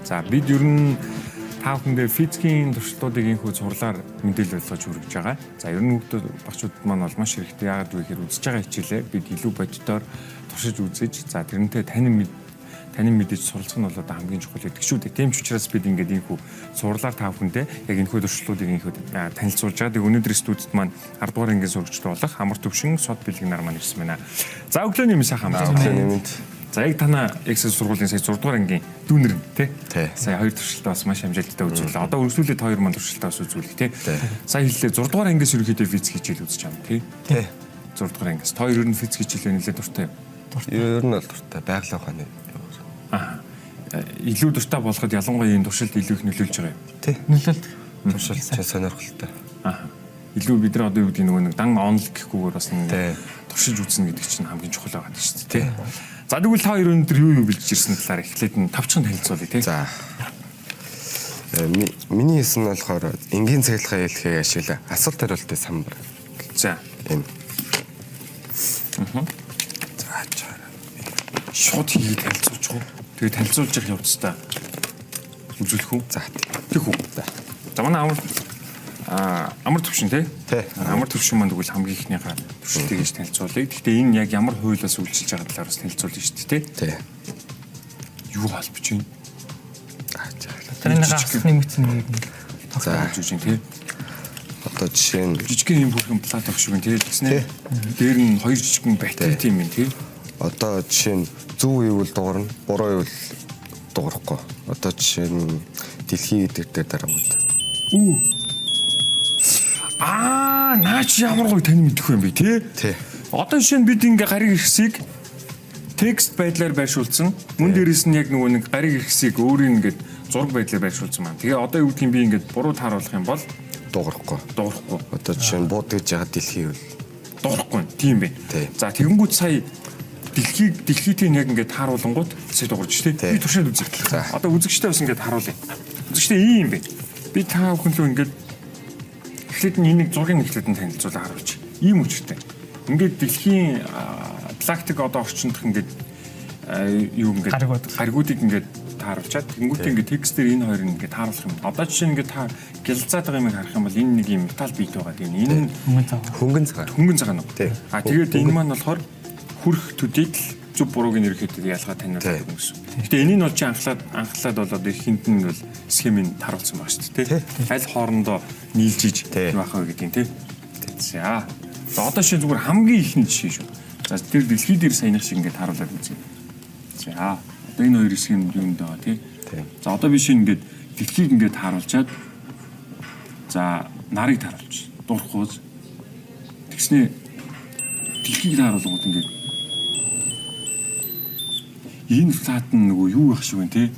За бид ер нь та бүхэндээ физикийн туршилтуудыг инхүү зурлаар мэдээлэл болгож хүргэж байгаа. За ер нь хүүхдүүд багчуудад маань бол маш хэрэгтэй. Яагаад вэ гэхээр үзэж байгаа хичээлээ бид илүү бодитоор туршиж үзэж за тэрнтэй танин мэдээж суралцах нь бол одоо хамгийн чухал гэдэг шүү дээ. Тийм ч учраас бид ингээд инхүү зурлаар та бүхэндээ яг энэхүү туршилтуудыг инхүү танилцуулж байгаа. Тэгээ өнөөдөр студид маань 10 дугаар ангийн сурагчд болох Амар Төвшин сод бэлэг нар маань ирсэн байна. За өглөөний мэнд сайхан амжилт. Өглөөний мэнд. За яг танаа Excel сургуулийн сая 6 дугаар ангийн дүүнэр тий. Сая хоёр туршилтаа бас маш амжилттай үзүүлээ. Одоо өрсөлдөд хоёр маань туршилтаа бас үзүүлэх тий. Сая хэллээ 6 дугаар ангиас ерөнхийдөө физик хичээл үзэж байгаа тий. 6 дугаар ангиас. Хоёр ер нь физик хичээлээ нэлээд дуртай. Ер нь бол дуртай. Байгаль ухааны. Илүү дуртай болоход ялангуяа энэ туршилт илүү их нөлөөлж байгаа юм. Тий. Нөлөөлт. Туршилт сонирхолтой. Илүү бид нар одоо юу гэдэг нэг дан онл гэхгүйгээр бас нэг туршиж үзнэ гэдэг чинь хамгийн чухал байгаа шүү дээ тий. За тэгвэл та хоёр өнөөдөр юу бэлдэж ирсэн талаар эхлээд нь тавчхан танилцуулъя тий. За. Миний хэлсэн нь болохоор энгийн цахилгаан хэлхээ ашиглаа. Асуулт хариултын самбар. За. Энэ. Шууд хийгээд танилцуулж гоо. Тэгээ танилцуулж явах явцдаа үзүүлэх үү? За. Тэгэх үү? За манай Амар Төвшин тий? Амар Төвшин маань тэгвэл хамгийн ихнийхээ туршилтыг гэж танилцуулъя. Гэхдээ энэ яг ямар хуулиас үйлчилж байгаа талаар бас танилцуулъя шүү дээ тий? Юу холбож байна? Тэрний гасны мэдсэн нэг тогтоож үжин тий? Одоо жишээ нь жижигхэн юм бүрхэн плат өгш юм тий? Тэснэ. Дээр нь хоёр жижигхэн батарей тийм юм тий? Одоо жишээ нь зөв ивэл дуурна, буруу ивэл дуурахгүй. Одоо жишээ нь дэлхий гэдэг дээр дараагууд. Наач ямар гоё тань мэдэх юм бэ тий? Одоо жишээ нь бид ингээ гариг ирхсийг текст байдлаар байршуулсан. Мөн дээрээс нь яг нөгөө нэг гариг ирхсийг өөрийн ингээд зураг байдлаар байршуулсан маань. Тэгээ одоо юу гэдгийг би ингээд буруу тааруулах юм бол дуурахгүй. Одоо жишээ нь буудгаж байгаа дэлхий ивэл дуурахгүй. Тийм бэ. За тэгэнгүүт сая дэлхийтэй яг ингээд тааруулангууд сая дуурж штэ. Би туршаад үзье. Одоо үзэгчтэй бас ингээд харуулъя. Үзэгчтэй ийм юм бэ. Би та бүхэн лөө ингээд эхлээд нь энийг зургийн эхлээд нь танилцуулаад харуулж. Ийм үчтэй. Ингээд дэлхийн галактик одоо орчиндх ингээд юу ингээд гаригуудыг ингээд тааруулчаад тэнгуүтээ ингээд текстээр энэ хоёрыг ингээд тааруулах юм. Одоо жишээ нь ингээд та гялцаад байгаа юм харах юм бол энэ нэг юм металл бит байгаа. Тэгээ энэ хөнгөн цагаан уу? Тэгээд энэ маань болохоор хүрх төдийд л зүг бурууг нь ерөөхдөө ялгаад таниулдаг юм гэсэн. Гэтэ энийг бол чи анхлаад болоод ихэнд нь бол схемийг таруулсан байна шүү дээ. Аль хоорондоо нийлжиж байх вэ гэдгийг тий. За. Одоо шинэ зүгээр хамгийн ихний жишээ шүү. За тэр дэлхий дээр саяных шиг ингээд харуулад үзье. За. Одоо энэ хоёр хэсэг нь юунд байгаа тий. За одоо би шинэ ингээд дэлхийг ингээд харуулчаад за нарыг таруулж дурахгүй. Тэгснээ дэлхийг харуулгууд ингээд энэ флат нь нөгөө юу байх шиг вэ те?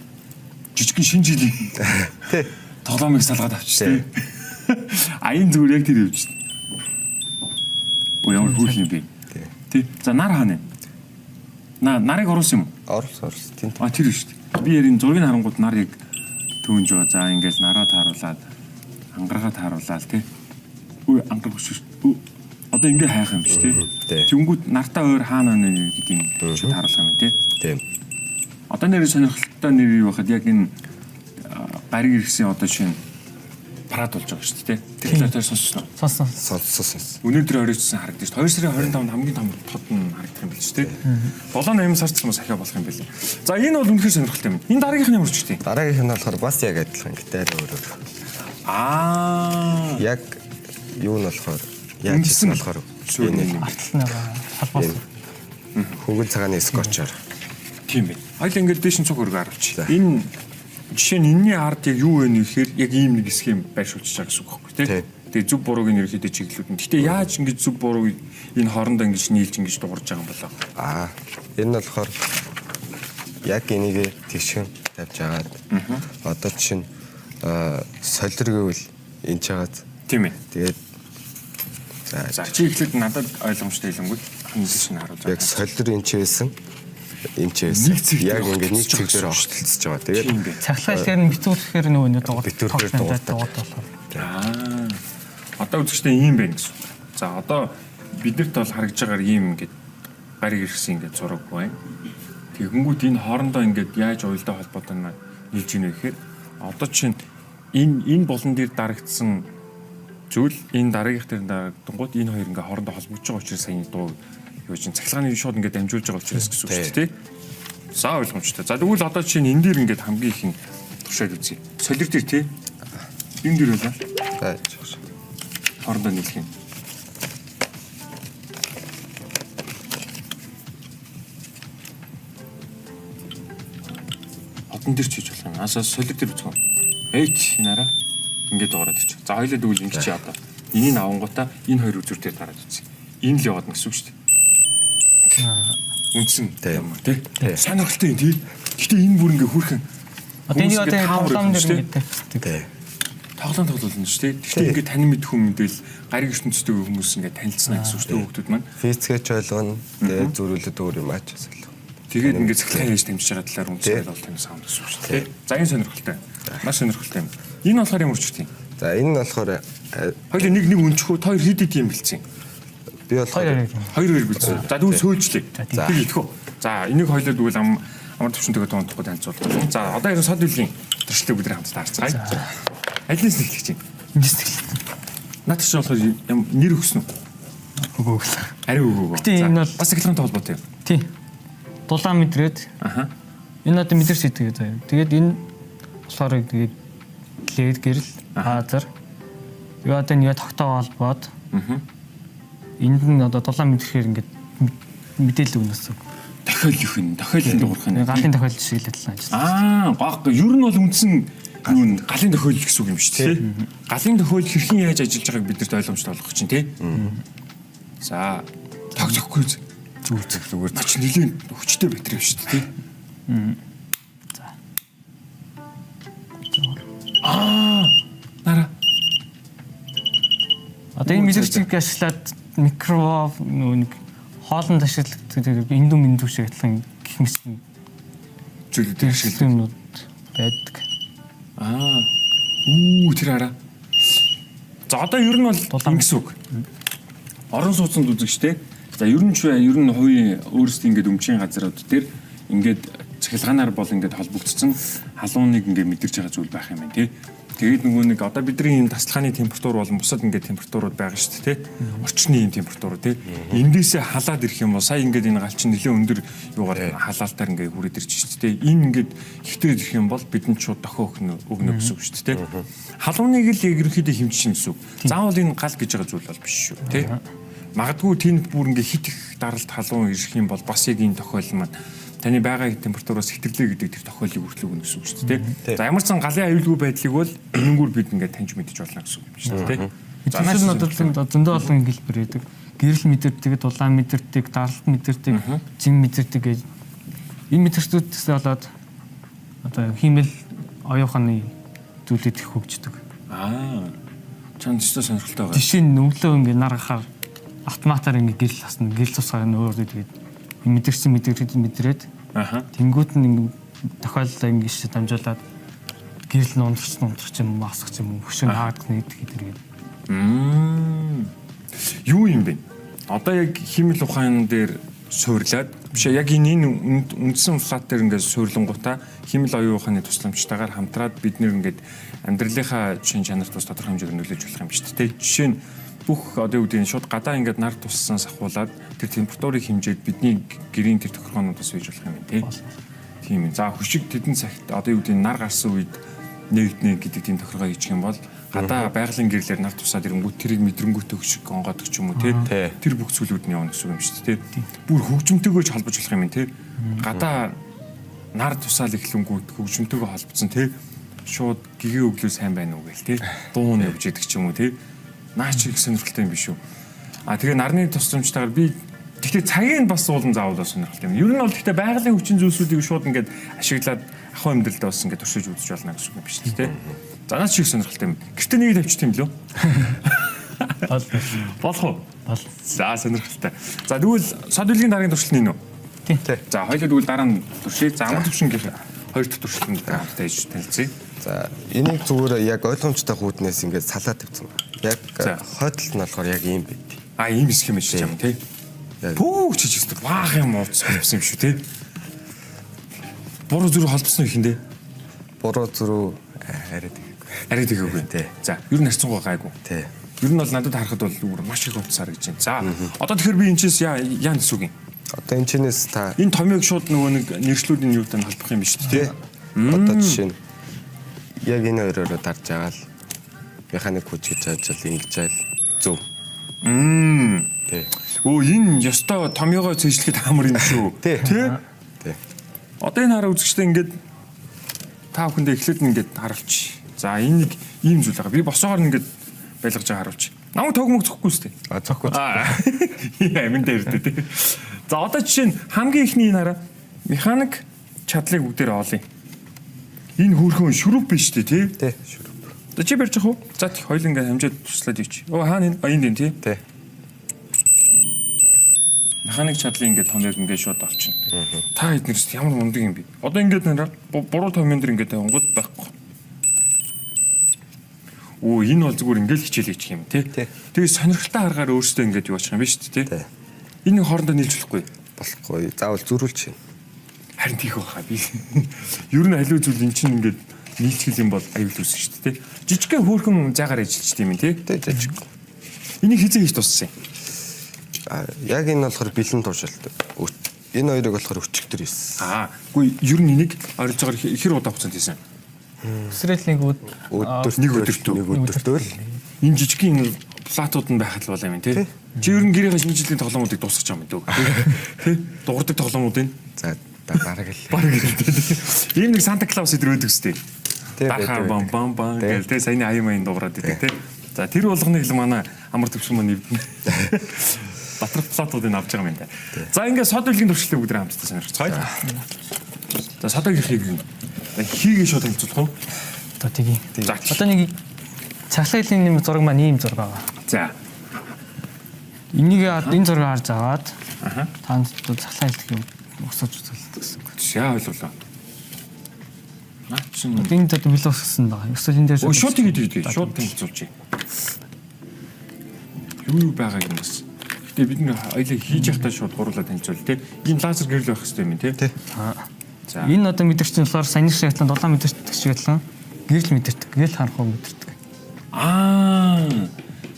Жижигхэн шинэ жилийн тоглоомыг салгаад авчих те. Аян зүгээр яг тэр явж шин. Ямар хөрх юм бэ? Тий. За нар хаана юм? Нарыг оруулсан юм уу? Оруулсан. Тийм. Тэр шүү дээ. Би ярин зургийг харангууд нар яг төвөнж байгаа. За ингээл нараа тааруулаад ангаргаа тааруулаад тий. Ангар хүч шүү. Одоо ингээ хайх юм биш тий. Тэнгүүд нартаа өөр хаана байна гэдгийг чи тааруулах юм тий. Тийм. Одоо нэр сонирхолтой нэр юу байхад яг энэ гариг ирсэн одоо шинэ парад болж байгаа шүү дээ. Тэгэхээр сонссон. Өнөөдөр оройчсон харагдаж шүү. 2 сарын 25-нд хамгийн том тод нь харагдах юм биш үү? 7-8 сард ч юм уу сахиа болох юм байна. За энэ бол үнэхээр сонирхолтой юм. Энэ дараагийнх нь ямар ч үстэй. Дараагийнх нь болохоор бас яг адилхан гэдэг өөр. Яг юу нь болохоор яаж хийсэн болохоор энэ артлан байгаа. Хөнгөн цагааны скотчоор. Тийм байна. Хоёул ингээд дэшин цуг хөргө харуулчих. Энэ жишээ нь энэний ард яг юу вэ гэхээр яг ийм нэг схем байршуулж байгаа гэсэн үг байхгүй тий. Тэгээ зөв бурууг нь ерөөхдөө чиглэлүүд нь. Гэтэ яаж ингэж зөв бурууг энэ хоорондоо ингэж нийлж ингэж дуурж байгаа юм болоо. Энэ нь болохоор яг энийг тэгшин тавьж агаад одоо чинь солир гэвэл энэ чагаад тийм ээ. Тэгээд за чи ихлэд надад ойлгомжтой хэлэнгүүт хинжиш нь харуулж байгаа. Яг солир энэ ч байсан. Яг ингээд нэг цэг дээр огтлцож байгаа. Тэгээд цахилгаалаар нь битүүрэхээр нөгөө нэг дуурдаг. Одоо үзэгчтэй ийм байна гэсэн. За одоо биднэрт бол харагдж байгаагаар ийм ингээд гариг ирсэн ингээд зураг байна. Тэгэнгүүт энэ хоорондоо ингээд яаж уялдаа холбоотой нь нийлж ийнэ гэхээр одоо чинь энэ болон дээр дарагдсан зүйл энэ дараагийнх дээр дарагдангууд энэ хоёр ингээ хоорондоо холбогдож байгаа учраас саяны дуу юу чинь цахилгааны шууд ингээ дамжуулж байгаа учраас гэсэн үг шүү дээ. За ойлгомжтой. За тэгвэл одоо чинь энэ дээр ингээ хамгийн их нь туршаад үзье. Солир дээр тий. Энэ дээр байлаа. За хоорондоо нийлэх юм. Одон дээр ч хийж болох юм. Асаа солир дээр үзэх юм. Эйч нараа ингээд дуурайд ирчих. За хоёлаа дүүл ингэ чи одоо энийг авангуудаа энэ хоёр үзүр дээр дараад үзье. Энэ л яваад гэсэн үг шүү дээ. Үндсэн юм тий. Сонирхолтой юм тий. Гэтэ энэ бүр ингээ хүрхэн. Одоо энэ одоо тоглоом дээр ингээд тавьчихдаг. Тоглоом тоглуулна шүү дээ. Гэтэ ингээ танин мэдэх хүн мэдэл гариг ертөнцтэй хүмүүс ингээ танилцсна гэсэн үг шүү дээ хүүхдүүд маань. физикч ойлгоно. Тэгээд зөрүүлээд өөр юм аач асуулт. Тэгээд ингээ цахилгаан яаж дамжиж байгаа талаар үнсэл бол тань саунд гэсэн үг шүү дээ. За энэ сонирхолтой. Маш сонирхолтой юм. Энэ болохоор ямар ч юм. За энэ нь болохоор хоёул нэг өнчхөө хоёр хэд хэд юм бэлцэн. би болохоор хоёр бэлцэн. За тэгвэл сөйлжлээ. За итгэв. За энийг хоёлоо тэгвэл амар төвчөнтэйгээ тоондохгүй танилцуулах. За одоо энэ сод үеийн төршлөө бүгд хамтдаа харцгаая. Алинаас нэглэх чинь. Эндээс тэгэл. Наад чинь болохоор нэр өгсөн үү? Өгөөгөл. Ари өгөөгөө. Гэтэ энэ бол бас цахилгаантай холбоотой юм. тий. Дулаан мэдрээд. Аха. Энэ одоо мэдэрч идэв заяа. Тэгээд энэ болохоор тэгээд лээд гэрэл хазар. Тэгээ одоо нэг тогтоо холбоод. Аха. Энд нь одоо дулаан мэдрэхээр ингээд мэдээлэл өгнөсөн. Дахиад юу хин? Дахиад энэ дуурах нь. Галын тохиолдол шиг л ажиллана гэж. Баг. Ер нь бол үндсэн юу н галын тохиолдол гэсэн үг юм шүү дээ. Галын тохиолдол хэрхэн яаж ажиллаж байгааг бидэрт ойлгомжтой болгох чинь тий. За тогтохгүй зүгээр нач нэлийн хүчтэй батарей шүү дээ тий. Нара. Одоо энэ мэдрэжийг ашиглаад микро нэг хоолнд ашигладаг эндүм шиг адилхан гэх мэт зүйлүүд ашиглах юмнууд байдаг. Тэр хараа. За одоо ер нь бол ингэс үг. Орон сууцнд үзэг штэ. За ер нь хувийн өөрсдийн ингээд өмчийн газрууд дээр ингээд цахилгаанаар бол ингээд холбогдсон халууныг ингээд мэдэрч байгаа зүйл байх юм байна тий. Тэгээд нөгөө нэг одоо бидний энэ тасалгааны температур болон бусад ингээд температурууд байгаа шүү дээ тий. Орчны энэ температурууд тий. Эндээсээ халаад ирэх юм бол сая ингээд энэ галчин нэлээд өндөр юугаар халаалтаар ингээд хүрээд ирж шүү дээ. Энэ ингээд ихтэй ирэх юм бол бидэнд шууд дохио өгнө гэсэн үг шүү дээ тий. Халууныг л ерөнхийдөө хэмжиж гэсэн үг. Заавал энэ гал гэж байгаа зүйл бол биш шүү тий. Магадгүй тэнд бүр ингээд хит их даралт халуун ирэх юм бол бас яг энэ тохиол маань таны байгаа температураас хэтгэлээ гэдэг тэр тохиолыг хүртэл өгнө гэсэн үг шүү дээ. За ямар ч сан галын аюулгүй байдлыг бол энэнгүүр бид ингээд таньж мэдэж болно гэсэн үг юм шүү дээ. За нас зөндөө олон хэлбэр байдаг. Гэрэл мэдэрдэг, дулаан мэдэрдэг, даралт мэдэрдэг, зин мэдэрдэг гэж энэ мэдэрчдүүдээс болоод одоо хиймэл оюуханы зүйлүүд их хөгждөг. Чанд ч сонирхолтой байгаа. Жишээ нь өглөө ингээд нар гахаар автоматар ингээд гэрэл хасна, гэрэл цусаар өөр тэгээд мэдэрсэн мэдрээд тэнгуут нь тохиолдол ингэ шиж дамжуулаад гэрэл нь унтарч юм масах юм хөшөө хаагдаг гэдэг. Юу юм бэ? Одоо яг химэл ухаан дээр суурлаад биш яг энэ үндсэн флат дээр ингээд суурлангуудаа химэл оюун ухааны тусламжтайгаар хамтраад бид нэр ингээд амьдралынхаа чин чанарт бас тодорхой хэмжээгээр нөлөөлж болох юм шүү дээ. Жишээ нь бүх одоо үүдийн шууд гадаа ингээд нар туссан сахуулаад тэр температурыг хэмжээд бидний гэрийн тэр тохиргоонуудаас үйж болох юм тий. Тийм ээ. За хөшиг тэдэн цагт одоо үүдийн нар гарсан үед нэгднэ гэдэг тийм тохиргоо хийчих юм бол гадаа байгалийн гэрлэр нар тусаад ирэнгүүт тэрийг мэдрэнгүүтээ хөшиг гонгодог ч юм уу тий. Тэр бүх зүйлүүд нь явна гэсэн юм шүү дээ тий. Бүр хөгжмөнтэйгөө ч холбож болох юм тий. Гадаа нар тусаал эхлэнгүүт хөгжмөнтэйгөө холбоцсон тий. Шууд гэгээ өглөө сайн байна уу гээл тий. Дуун явж идэг ч юм уу тий. Наач их сонирхолтой юм биш үү. Тэгээ нарны тусламжтайгаар би гэхдээ цагийг бас уулан заавал сонирхолтой юм. Ер нь бол гэхдээ байгалийн хүчин зүйлсүүдийг шууд ингээд ашиглаад ахуй амьдралдаа бас ингээд туршиж үзэж болно гэсэн үг биш үү. За наач их сонирхолтой юм. Гэхдээ нэг тавьчих юм лөө. Болох уу? За сонирхолтой. За тэгвэл сод үлгийн дараагийн туршилт нь энэ үү? Тийм. За хоёул тэгвэл дараа нь туршия. За амар төвшин гэх хоёр дахь туршилтанд хамтдаа иж танилцъя. За энийг зүгээр яг ойлгомжтой хүүднээс ингээд салаад тавьсан байна. Яг хойдолт нь болохоор яг ийм байт. Ийм хэсэг юм шиг юм тий. Пүү чиж өстө баах юм ууц болсон юм шүү тий. Буруу зүрх холбосон ихэндээ. буруу зүрүү арай тэгэхгүй. Арай тэгээгүй. Тий. За, ер нь харьцангуй гайгүй. Тий. Ер нь бол надад харахад бол зүгээр маш их утсаар гэж байна. За, одоо тэгэхээр би энэ чээс яа гэсэн үг юм? Одоо энэ чинээс та Энэ томьёог шууд нөгөө нэг нэршлүүдийн юутай холбох юм биш үү тий? одоо жишээ нь яг энэ хоёроо дарж байгаа л механик хүч гэж ажил ингэж айл зөв. Тий. Өө энэ ёстой томьёогоо цэжлэхэд амар юм шүү. Тий. Тий? Тий. Одоо энэ хараа үзэгчтэй ингээд та бүхэндээ эхлээд ингээд харуулчих. За энэ нэг ийм зүйл байгаа. Би босоогоор ингээд байлгаж байгаа харуулчих. Намайг тогмог зөхгүй сте. Зөхгүй. Амин дээр дээ. За одоо жишээ нь хамгийн ихний энэ хараа механик чадлыг бүгдээр оолъё. Энэ хөрхөн шүрүп биш үү тий? Тий. Шүрүү. Одоо чи барьж ах уу? За тий хоёул ингээд хамжаад туслаад ивч. Оо хаана энэ энэ тий? Тий. Механик чадлын ингээд томьёог ингээд шууд авчихна. Та эднэрс ямар мундаг юм бэ? Одоо ингээд нэраа буруу томьёон дэр ингээд тавингууд байхгүй. Оо энэ бол зүгээр ингээд хичээл хийчих юм тий. Тэгээ сонирхолтой аргаар өөрсдөө ингээд юу ачих юм биш үү тий. Энэ хоорондоо нийлж болохгүй. Болохгүй. Заавал зөрүүлж чинь. Харин тийх байхаа би. Ер нь аливаа зүйл эн чинь ингээд нийлцгэл юм бол аюул үүсэх шүү дээ тий. Жижигхэн хөөрхөн заагаар ажиллаж тийм юм тий. Тий жижиг. Энийг хизээ хийж туссан юм. Яг энэ болохоор бэлэн туршилт. Энэ хоёрыг болохоор өчигдөр хийсэн. Үгүй ер нь энийг ойролцоогоор хэр удаа хугацаанд хийсэн? Стреллинг Нэг өдөртөө л энэ жижигхэн платууд нь байхад л болоо юм тий. Чи ер нь гэрийнхээ шинэ жилийн тоглоомуудыг дуусгах юм дөө. Тий. Дуурдаг тоглоомуудын. за бараг л. Бараг л. Ийм нэг Санта Клаус идэр өгдөг үстэй. Дахаа бам бам бам гэл тий саяны аян дуурайд идэг тий. За тэр болгоныг л манай амар төвшин маань нэвдэнэ. Батар платуудыг авч байгаа юм да. За ингээд сод үлгийн туршилтыг бүгд хамтдаа сонирхцгаая. За содыг хийгээ шууд хэмжүүлэх үү? Одоо тгий. Одоо нэг цаглаалийн нэм зураг маань ийм зураг байгаа. За. Энийг энэ зургийг харж аваад танд цаглаа хэлэх юм усаж үзүүлдэг гэсэн. За ойлголоо. Наа чин Энд одоо билус гэсэн байгаа. Эсвэл энэ дээр шууд тэгээд шууд танилцуулчих. Юу байгаа юм бэ? Гэтэ бид нэ аялаа хийж явахдаа шууд гурлаа танилцуул тий. Энэ лазер гэрэл байх хэрэгтэй юм тий. За. Энэ одоо мэдэрч чинь болохоор саяны шиг адилхан 7 мэдэрч шиг адилхан гэрэл мэдэрдэг. Гэрэл харанхуй мэдэрдэг.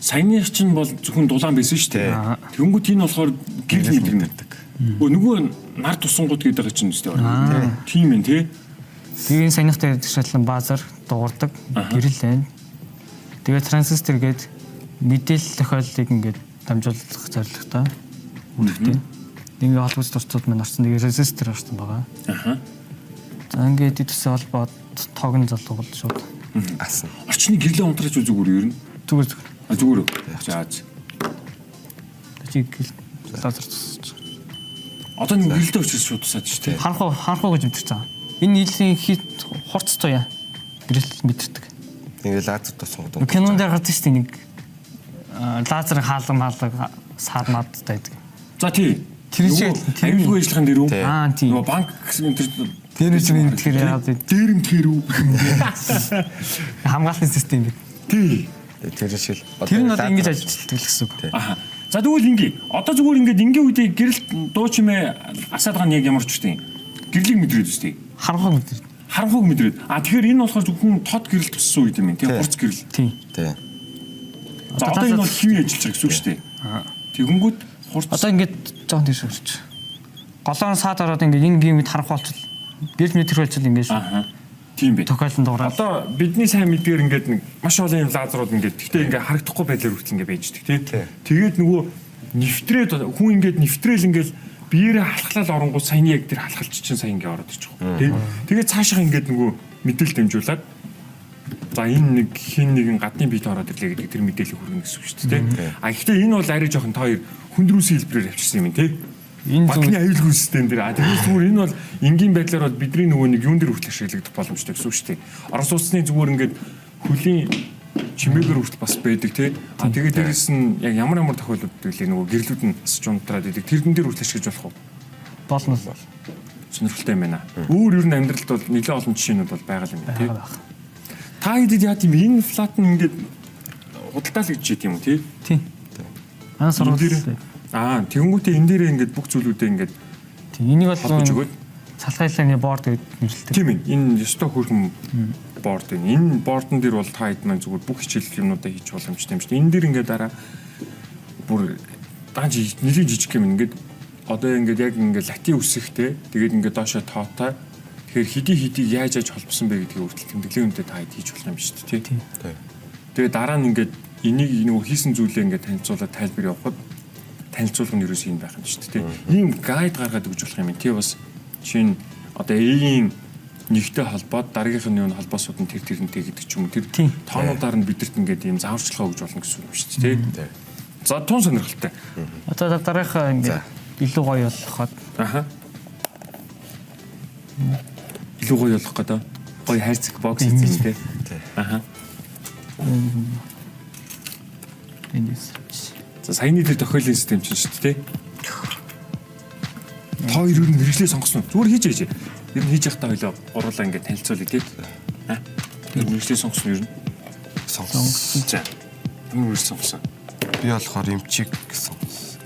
Саяны чинь бол зөвхөн дулаан байсан шүү дээ. Тэнгүүт энэ болохоор гэрэл мэдэрдэг. Нөгөө нар тусангууд гэдэг байгаа чинь үстэй байна. Тийм ээ тий. Тэгээ энэ саяныхтай адилхан базар дуурдаг гэрэл байна. Тэгээ транзистор гээд мэдээлэл тохиолдлыг ингээд дамжуулах зорилготой үүрэгтэй. Ингээ холбогц турцууд маань орсон тэгээ резистор орсон байгаа. За ингээд идвэсээ холбоод тогн залгуул шууд асан. Орчны гэрлээ унтраач үү зүгээр ер нь? зүгээр. Зүгээр. За. Чиг лазер тусаж. Одоо нэг гэрэлтэй учраас шууд тусаад шүү дээ. Харанхуй гэж мэдэрч байгаа. Энэ нийллийн хит хурц туяа гэрэл мэдэрдэг. Ингээ лазер тусгууд. Кинон дээр гардаг шүү дээ нэг лазер хаалга саармаад байдаг. За тий. Тэр чинь аюулгүй ажиллагаан дээр үү? Тийм. Нөгөө банк гэсэн тэр үгүй тэгэхээр яагаад дээрэмтгэр үү? хамгаалтын систем бид. Тий. Тэр шиг л. Тэр нь одоо ингэж ажилладаг л гэсэн үг. За тэгвэл ингээ. Одоо зүгээр ингээд ингийн үедээ гэрэлт дуу чимээ асаад байгаа нь яг ямар ч үстэй. Гэрлийг мэдрээд үстэй. Харанхуй мэдэрдэг. Харанхуйг мэдрээд. Тэгэхээр энэ болохоор зөвхөн тод гэрэл туссан үед юм тий. Хурц гэрэл. Тий. За одоо энэ бол хэвээ ажиллаж байгаа гэсэн үг шүү дээ. Тэгэнгүүт хурц. Одоо ингээд жоон тийш өрч. Голоор саад ороод ингээд энэ гимэд харанхуй болчихвол гэрэл метр болчихвол ингээд шүү. Тийм бэ. Тохиолдолд дуурайд. Одоо бидний сайн мэдгээр ингээд нэг маш олон юм лазерууд ингээд гэхдээ ингээд харагдахгүй байдлаар хүртэл ингээд байждаг тий. Тэгээд нөгөө нэвтрээд хүн ингээд нэвтрээл ингээд биеэрээ халахлал оронгууд саяны яг тэр халахалч чинь сайн ингээд ороод ирчих واخ тий. Тэгээд цаашаа ингээд нөгөө мэдээлэл дамжуулаад за энэ нэг хин нэгэн гадны биет ороод ирлээ гэдэг тэр мэдээлэл хүргэнэ гэсэн үг шүү дээ тий. Гэхдээ энэ бол арай жоохон та хоёр хүндрүүсийн хэлбэрээр авчирсан юм тий. Энэ банкны аюулгүй систем дээр тэгээс зүгээр энэ бол энгийн байдлаар бол бидний нөгөө нэг юун дээр хүртэл ашиглагдах боломжтой гэсэн үг шүү дээ. Орос улсны зүгээр ингээд хөлийн чимээгээр хүртэл бас байдаг тий. Тэгээд дээрээс нь яг ямар тохиолдолд вэ нөгөө гэрлүүд нь асч унтраад идэг тэрэн дээр хүртэл ашиглаж болох уу? Болно. Сонирхолтой юм байна. Өөр ер нь амьдралд бол нэлээд олон жишээнүүд бол байгаа юм тий. Та хэдэд яа тийм энэ флат нь ингээд худалдаа л гэж чийт юм уу тий? Тий. Анаас ороод тэгэнгүүтээ энэ дээрээ ингээд бүх зүйлүүдээ ингээд энийг бол Цалхайлааны борд гэдэг нэрлэдэг. Тийм ээ. Энэ ёстой хөрхөн борд энэ. Энэ бордон дээр бол та хэд маань зүгээр бүх хичээл юмнуудаа хийж боломжтой юм шүү дээ. Энэ дээр ингээд дараа бүр даанч нэлийн жижиг юм ингээд одоо ингээд яг ингээд латин үсэгтэй тэгээд ингээд доошоо тоотой. Тэгэхээр хидийг яаж холбосон бэ гэдгийг хүртэл тэмдэглэлийн үнэтэй та хэд хийж болох юм шүү дээ. Тийм. Тэгээд дараа нь ингээд энийг нөгөө хийсэн зүйлээ ингээд танилцуулаад тайлбар явахад танилцуулга нь ерөөс юм байх юм шүү дээ. Ийм гайд гаргаад өгч болох юм. Тий бас жишээ нь одоо A-ийн нэгтэй холбоод дараагийнх нь юу холбоосууд нь тэрнтэй гэдэг ч юм уу. Тэр тоонуудаар нь бидэрт ингээд ийм зааварчилгаа өгж болно гэсэн үг шүү дээ. Тий. За тун сонирхолтой. Одоо дараагийнхаа ингээд илүү гоё болгоход илүү гоё болох гэдэг. Гоё хайрцаг бокс хийх тийм. Эндээс. За саяны тэр тохиолын систем чинь шүү дээ. Та хоёр юу мэрэгчлээ сонгосон. Зүгээр хийж ээжээ. Ер нь хийж явахдаа хоёлоо гурлаа ингээд танилцуулъя тийм. Тэр мэрэгчлээ сонгосон ер нь. Сонгосон. За. Энэ мэрэгч сонгосон. Би болохоор эмчиг гэсэн.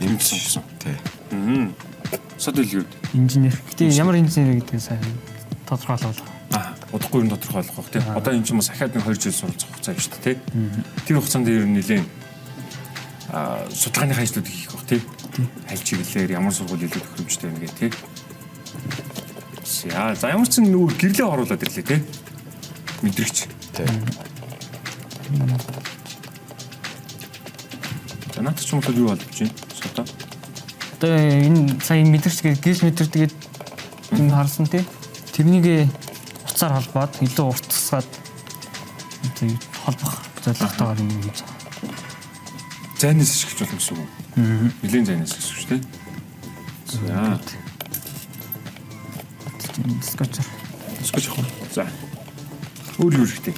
Эмч сонгосон. Тий. Сод үлгүүд. Инженер. Гэтэ ямар инженер гэдгийг сайн тодорхойлол. Удахгүй юм тодорхойлох бах тийм. Одоо энэ ч юм уу сахиад нэг 2 жил суралцах хугацаа юм шүү дээ тийм. Тэр хугацаанд ер нь нэлээд судалгааны ажлууд хийх бах тийм. Аль чиглэлээр ямар сургууль илүү тохиромжтой юм гээ тийм. За ямар ч нэг гэрлээ оруулаад ирлээ тийм. Мэдрэгч. Тийм. За наад ч юм бол юу болж байна? Содоо. Одоо энэ сайн мэдрэгч гэрэл мэдэр тэгээд юм харсан тий. Тэрнийг уцаар холбоод илүү уртсгаад холбох зорилготойгоор юм хийж байгаа. Зайнаас ашиглаж болно гэсэн үг. Нилийн зайнаас гэсэн үг шүү дээ. За. Скотчер. Скотч. За. Өөр юу хэрэгтэй?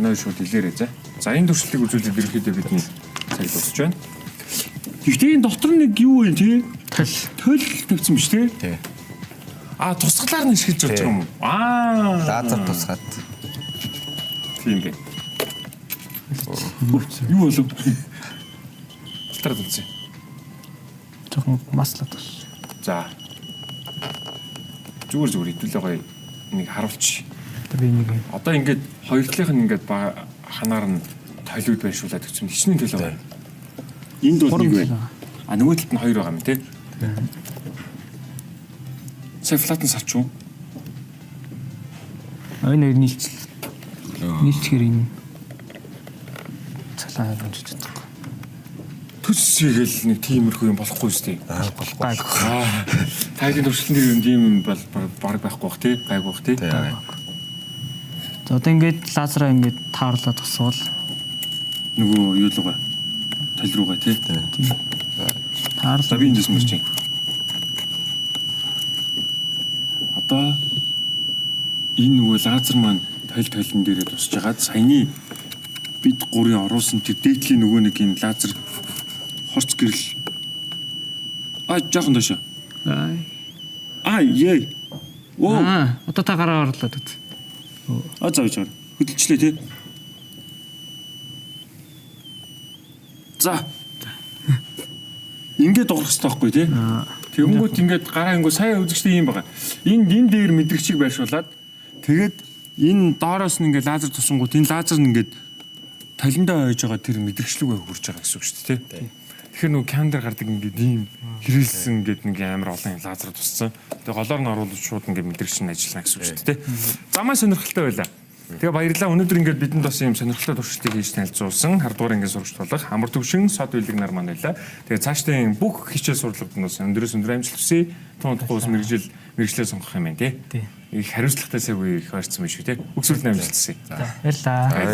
Өнөө шууд хэлээрэй за. За энэ төршлийг үзүүлээд ерөнхийдөө бидний цаг дуусч байна. Гэхдээ энэ дотор нэг юу вэ тий? Төл тавьсан биз тий? Тий. Тусгалаар нь ашиглаж болж байгаа юм уу? Лазер тусгаад. Тийм бэ. Юу болов? Талтар үзье. Жохон маслаад байна. За. Зүгээр хэдүүлээ гоё нэг харуулчих. Би нэг Одоо ингээд хоёртлынх нь ингээд ханаар нь толиуд байршуулад өгсөн. Хичнээн төлөө байна. Энд бол нэг байна. Нөгөө талд нь хоёр байгаа юм тий. Сая флатн сачуу. Энэ хоёр нийлцэл. Нийлчихэр энэ цалаа хэмжиж чаддаг. Төсөйгөл нэг тиймэрхүү юм болохгүй үстэй. Болохгүй. Тайгийн төвшлэн дээр юм тийм юм бол баг байхгүй бах тий. Гайг бах тий. За одоо ингээд лазераа ингээд таарлаад тусвал нөгөө юу лугаа тал руугаа тий. таарлаа. За би эндээс мөрч юм. Одоо энэ нөгөө лазер маань толин дээрээ тусч хагаад саяны бид гурийн оруулсан тэр дээдлийн нөгөө нэг юм лазер хорц гэрэл жоохон доош. Яй. Одоо та гараа орлоод үз. Заавч хөдөлчлээ тий. За. Ингээд дуурах хэрэгтэй байхгүй тий. Тэгэнгүүт ингээд гараа ингээд сая үзэгчтэй юм байгаа. Энэ дээр мэдрэгчийг байршуулад тэгээд энэ доороос нь ингээд лазер тусангууд энэ лазер нь ингээд талиндаа ойж байгаа тэр мэдрэгчлүүгээ хурж байгаа гэсэн үг шүү дээ тий. Тэгэхээр нөгөө камер гардаг ингээд ийм хэрэлсэн ингээд нэг амар олон лазер туссан. Тэгээ голоор нь оруулж шууд ингээд мэдрэгч нь ажиллана гэсэн үг шүү дээ тий. Замаа сонирхолтой байлаа. Тэгээ баярлалаа. Өнөөдөр ингээд бидэнд бас юм сонирхолтой туршилтыг хийж танилцуулсан. Хардугаар ингээд сурагч болох Амар Төвшин Сод Билэг нар маань байлаа. Тэгээ цаашдаа бүх хичээл сурлагууд нь бас өндрөөс өндөр амжилт хүсье. Туунахгүй бас мэрэгжлээ сонгох юм байна тий. Их хариуцлагатай цаг үе их харьцсан байх шүү тий. Өксвөл амжилт хүсье. Баярлалаа.